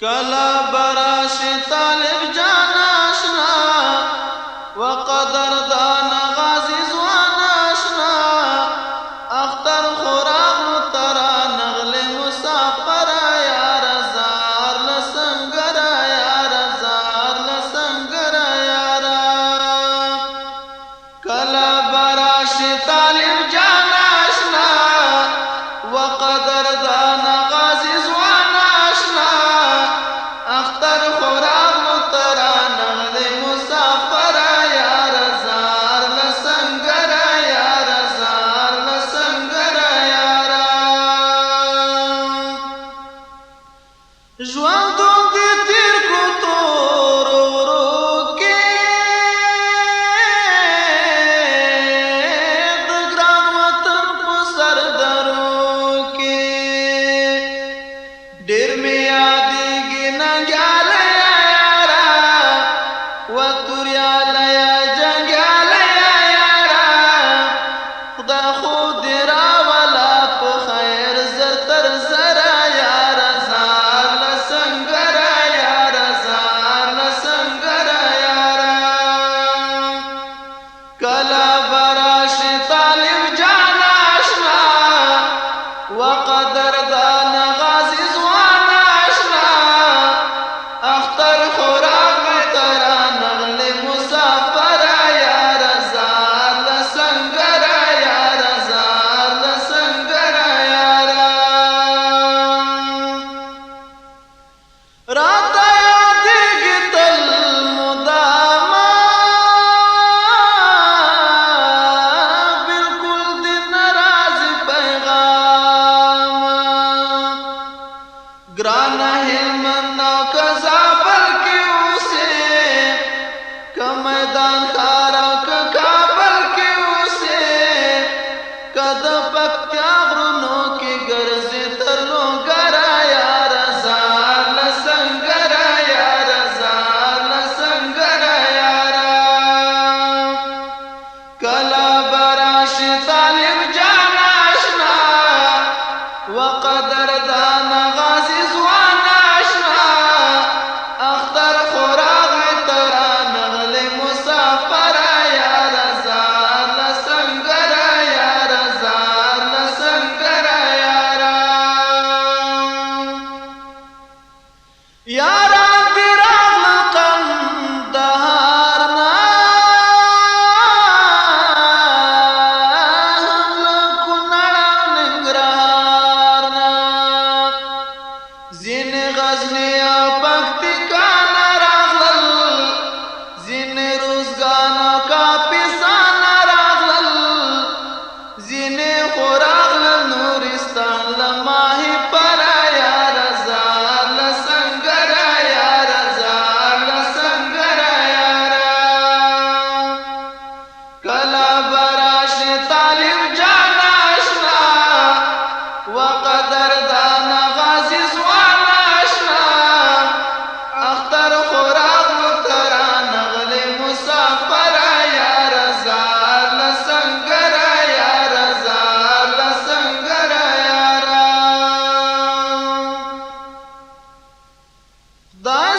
کلا براش طالب جان آشنا وقدردان غازی زوان آشنا اختر خوراق مترا نغل مسافر یار زار لسنگر یار زار لسنگر یار کلا براش طالب جان آشنا وقدردان غازی زوان آشنا اختر خوراق مترا نغل مسافر یار زار لسنگر یار زار لسنگر یار ژوندون دې تیر کړو تورو ورو کې د ګران وطن په سردرو کې ډېر مې یادېږي ننګیالی یاره وتوریالی جنګیالی یاره خدا خو دې راوله په خیر زر تر زره یاره زار لسنګره یاره زار لسنګره یاره کله به راشي طالب جان آشنا وقدردان غازي ځوان آشنا اختر خوراک مترا نغل مسافر یاره زار لسنګره یاره زار لسنګره یاره راته یادېږي تل مدامه بلکل دې نه راځي پیغامه ګرانه هلمند او که زابل کې اوسې که میدان ښار او که کابل کې اوسې که د پکتیا غرونو کې ګرځې تر لوګره یاره زار لسنګره یاره زار لسنګره یاره کله به راشي طالب جان آشنا وقدردان غازي ځوان آشنا اختر خوراک مترا نغل مسافر یاره زار لسنګره یاره زار لسنګره یاره یاران دې راغلل قندهار نه هم له کونړ او ننګرهار نه ځینې غزني او پکتیکا نه راغلل ځینې روزګان او کاپیسا نه راغلل ځینې خو راغلل نورستان له ماهیپر یاره زار لسنګره یاره زار لسنګره یاره کله به راشي طالب جان آشنا وقدردان غازي ځوان آشنا اختر خوراک مترا نغل مسافر یاره زار لسنګره یاره زار لسنګره یاره خدای